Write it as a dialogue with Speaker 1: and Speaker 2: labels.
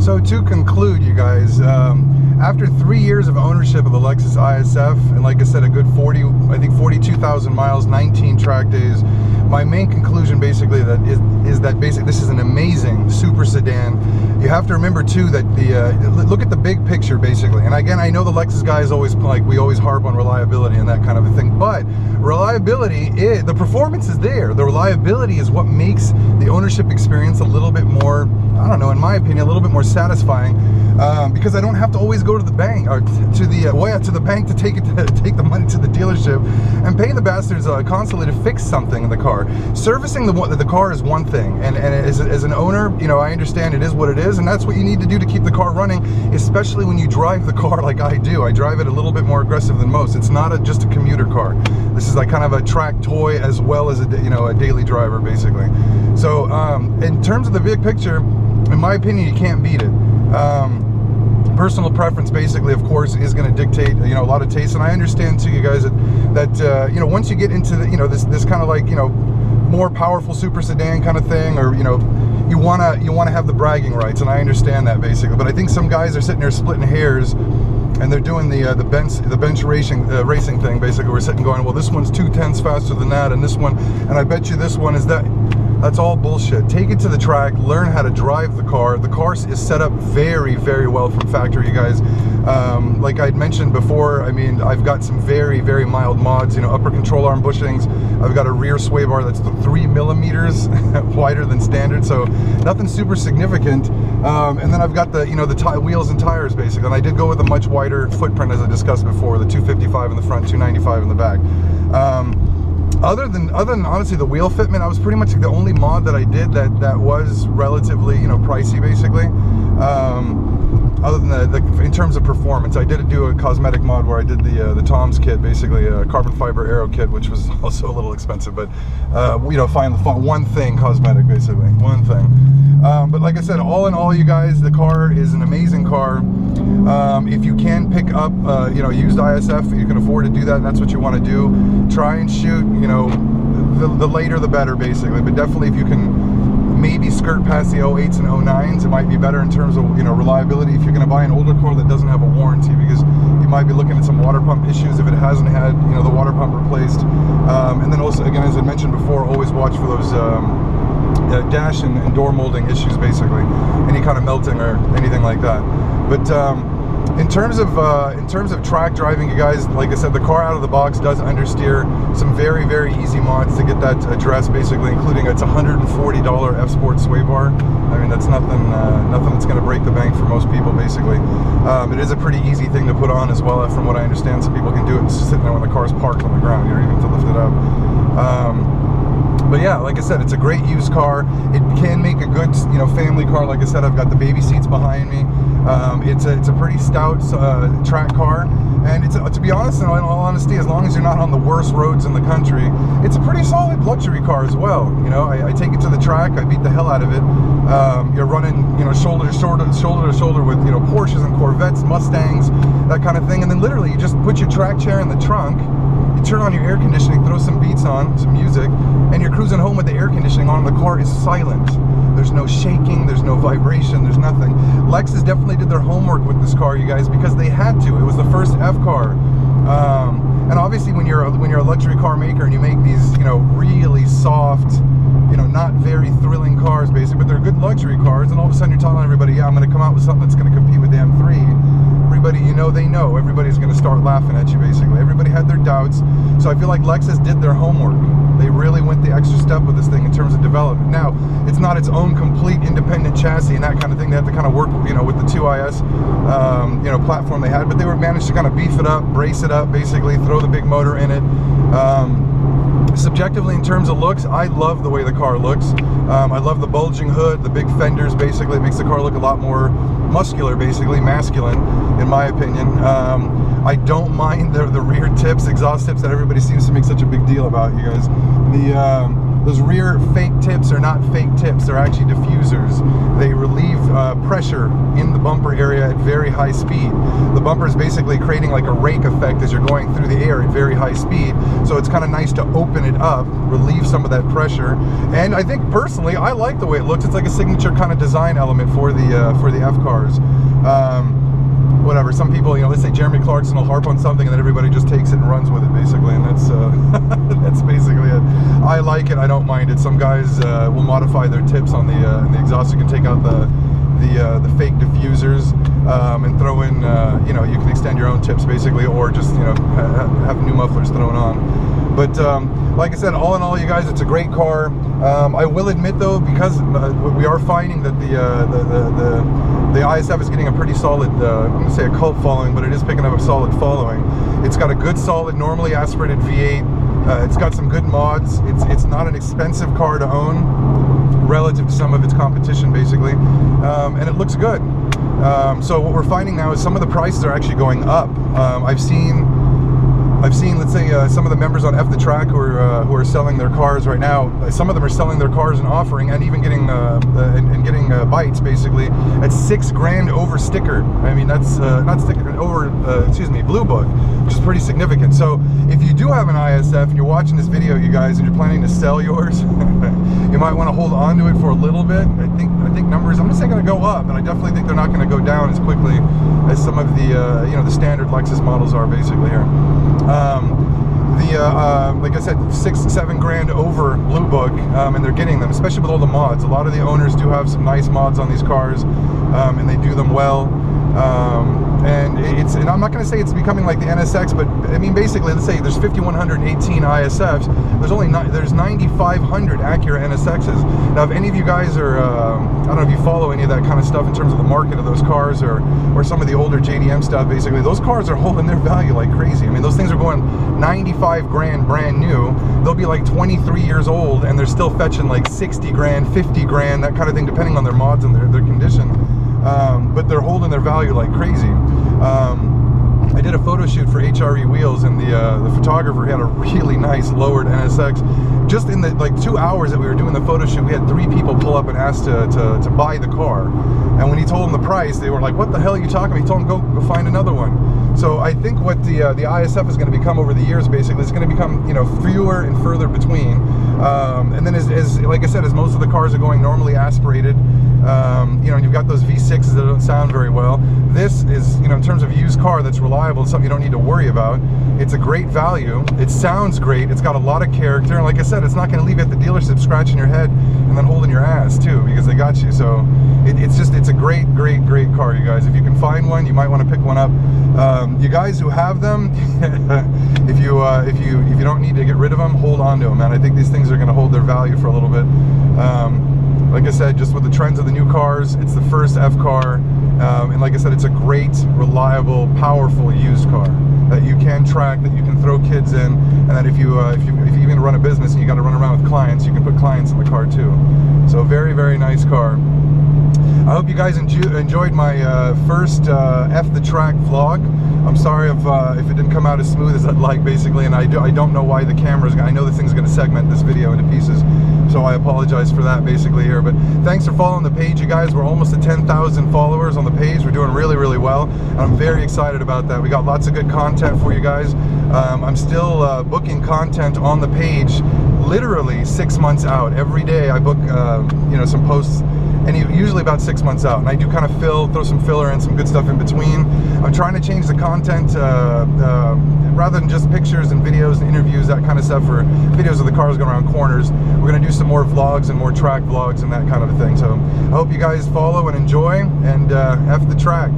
Speaker 1: So to conclude, you guys, after 3 years of ownership of the Lexus Isf, and like I said, a good 42,000 miles, 19 track days, my main conclusion basically is that this is an amazing super sedan. You have to remember too that look at the big picture basically. And again, I know the Lexus guys always we always harp on reliability and that kind of a thing, but reliability, the performance is there. The reliability is what makes the ownership experience a little bit more, I don't know, in my opinion, a little bit more satisfying, because I don't have to always go to the bank or to the bank to take the money to the dealership and pay the bastards constantly to fix something in the car. Servicing the car is one thing, and as an owner, you know, I understand it is what it is, and that's what you need to do to keep the car running, especially when you drive the car like I do. I drive it a little bit more aggressive than most. It's not just a commuter car. This is like kind of a track toy as well as a daily driver basically. So in terms of the big picture, in my opinion, you can't beat it. Personal preference basically, of course, is going to dictate, you know, a lot of taste, and I understand too, you guys, that you know, once you get into the, you know, this kind of like, you know, more powerful super sedan kind of thing, or you know, you want to have the bragging rights, and I understand that basically. But I think some guys are sitting there splitting hairs, and they're doing the bench racing thing basically. We're sitting going, well, this one's 2/10 faster than that, and this one, and I bet you this one is that. That's all bullshit. Take it to the track, learn how to drive the car. The car is set up very, very well from factory, you guys. Like I'd mentioned before, I mean, I've got some very, very mild mods, you know, upper control arm bushings. I've got a rear sway bar that's 3 millimeters wider than standard, so nothing super significant. And then I've got the, you know, the wheels and tires basically. And I did go with a much wider footprint, as I discussed before, the 255 in the front, 295 in the back. Other than honestly the wheel fitment, I was pretty much the only mod that I did that was relatively, you know, pricey basically. Other than in terms of performance, I did do a cosmetic mod where I did the Tom's kit, basically a carbon fiber aero kit, which was also a little expensive, but you know, find one thing cosmetic basically, one thing. But like I said, all in all, you guys, the car is an amazing car. If you can pick up, you know, used ISF, you can afford to do that, and that's what you want to do. Try and shoot, you know, the later the better, basically. But definitely, if you can maybe skirt past the 08s and 09s, it might be better in terms of, you know, reliability. If you're going to buy an older car that doesn't have a warranty, because you might be looking at some water pump issues if it hasn't had, you know, the water pump replaced. And then also, again, as I mentioned before, always watch for those dash and door molding issues, basically, any kind of melting or anything like that. But in terms of track driving, you guys, like I said, the car out of the box does understeer. Some very, very easy mods to get that addressed, basically, including it's $140 F Sport sway bar. I mean, that's nothing that's going to break the bank for most people, basically. It is a pretty easy thing to put on as well, from what I understand. Some people can do it sitting there when the car's parked on the ground, you know, even to lift it up. But yeah, like I said, it's a great used car. It can make a good, you know, family car. Like I said, I've got the baby seats behind me. It's a pretty stout track car, and it's to be honest, in all honesty, as long as you're not on the worst roads in the country, it's a pretty solid luxury car as well. You know, I take it to the track, I beat the hell out of it. You're running, you know, shoulder to shoulder with, you know, Porsches and Corvettes, Mustangs, that kind of thing, and then literally you just put your track chair in the trunk. You turn on your air conditioning, throw some beats on, some music, and you're cruising home with the air conditioning on. The car is silent. There's no shaking, there's no vibration, there's nothing. Lexus definitely did their homework with this car, you guys, because they had to. It was the first F car. And obviously when you're a luxury car maker and you make these, you know, really soft, you know, not very thrilling cars, basically, but they're good luxury cars, and all of a sudden you're telling everybody, yeah, I'm going to come out with something that's going to compete with the M3. Everybody, you know, they know. Everybody's going to start laughing at you, basically. Everybody had their doubts. So I feel like Lexus did their homework. They really went the extra step with this thing in terms of development. Now, it's not its own complete independent chassis and that kind of thing. They had to kind of work, you know, with the 2IS, you know, platform they had, but they were managed to kind of beef it up, brace it up, basically, throw the big motor in it. Subjectively, in terms of looks, I love the way the car looks. I love the bulging hood, the big fenders, basically. It makes the car look a lot more muscular, basically, masculine, in my opinion. I don't mind the rear tips, exhaust tips that everybody seems to make such a big deal about, you guys. Those rear fake tips are not fake tips, they're actually diffusers. They relieve pressure in the bumper area at very high speed. The bumper is basically creating like a rake effect as you're going through the air at very high speed. So it's kind of nice to open it up, relieve some of that pressure. And I think personally, I like the way it looks. It's like a signature kind of design element for the F cars. Whatever, some people, you know, let's say Jeremy Clarkson will harp on something and then everybody just takes it and runs with it, basically, and that's that's basically it. I like it, I don't mind it. Some guys will modify their tips on the exhaust. You can take out the fake diffusers and throw in, you know, you can extend your own tips, basically, or just, you know, have new mufflers thrown on. But like I said, all in all, you guys, it's a great car. I will admit, though, because we are finding that the ISF is getting a pretty solid, I'm going to say a cult following, but it is picking up a solid following. It's got a good, solid, normally aspirated V8. It's got some good mods. It's not an expensive car to own relative to some of its competition, basically, and it looks good. So what we're finding now is some of the prices are actually going up. I've seen, let's say, some of the members on F the Track who are selling their cars right now. Some of them are selling their cars and offering, and even getting getting bites, basically, at $6,000 over sticker. I mean, that's not sticker, over excuse me, Blue Book, which is pretty significant. So if you do have an ISF and you're watching this video, you guys, and you're planning to sell yours, you might want to hold on to it for a little bit. I think numbers, I'm just saying, going to go up, and I definitely think they're not going to go down as quickly as some of the you know, the standard Lexus models are, basically, here. Like I said, $6-7 over Blue Book, and they're getting them, especially with all the mods. A lot of the owners do have some nice mods on these cars, and they do them well. And I'm not going to say it's becoming like the NSX, but I mean, basically, let's say there's 5,118 ISFs. There's 9,500 Acura NSXs. Now, if any of you guys are, I don't know if you follow any of that kind of stuff in terms of the market of those cars, or some of the older JDM stuff, basically, those cars are holding their value like crazy. I mean, those things are going $95,000 brand new. They'll be like 23 years old, and they're still fetching like $60,000, $50,000, that kind of thing, depending on their mods and their condition. But they're holding their value like crazy. I did a photo shoot for HRE Wheels, and the photographer had a really nice lowered NSX. Just in the like 2 hours that we were doing the photo shoot, we had 3 people pull up and ask to buy the car. And when he told them the price, they were like, "What the hell are you talking about?" He told them, go find another one. So I think what the ISF is going to become over the years, basically, it's going to become, you know, fewer and further between. And then as like I said, as most of the cars are going normally aspirated, you know, you've got those V6s that don't sound very well. This is, you know, in terms of used car that's reliable, something you don't need to worry about. It's a great value. It sounds great. It's got a lot of character. And like I said, it's not going to leave you at the dealership scratching your head and then holding your ass too, because they got you. So it's a great car, you guys. If you can find one, you might want to pick one up. You guys who have them, if you don't need to get rid of them, hold on to them, man. I think these things are going to hold their value for a little bit. Like I said, just with the trends of the new cars, it's the first F car, and like I said, it's a great, reliable, powerful used car that you can track, that you can throw kids in, and that if you even run a business and you got to run around with clients, you can put clients in the car too. So very nice car. I hope you guys enjoyed my first F the Track vlog. I'm sorry if it didn't come out as smooth as I'd like, basically, and I don't know why the camera's, I know this thing's going to segment this video into pieces, so I apologize for that, basically, here. But thanks for following the page, you guys. We're almost at 10,000 followers on the page. We're doing really well, and I'm very excited about that. We got lots of good content for you guys. I'm still booking content on the page literally 6 months out. Every day I book you know, some posts, and usually about 6 months out, and I do kind of throw some filler and some good stuff in between. I'm trying to change the content rather than just pictures and videos and interviews, that kind of stuff, or videos of the cars going around corners. We're going to do some more vlogs and more track vlogs and that kind of a thing. So I hope you guys follow and enjoy, and F the Track.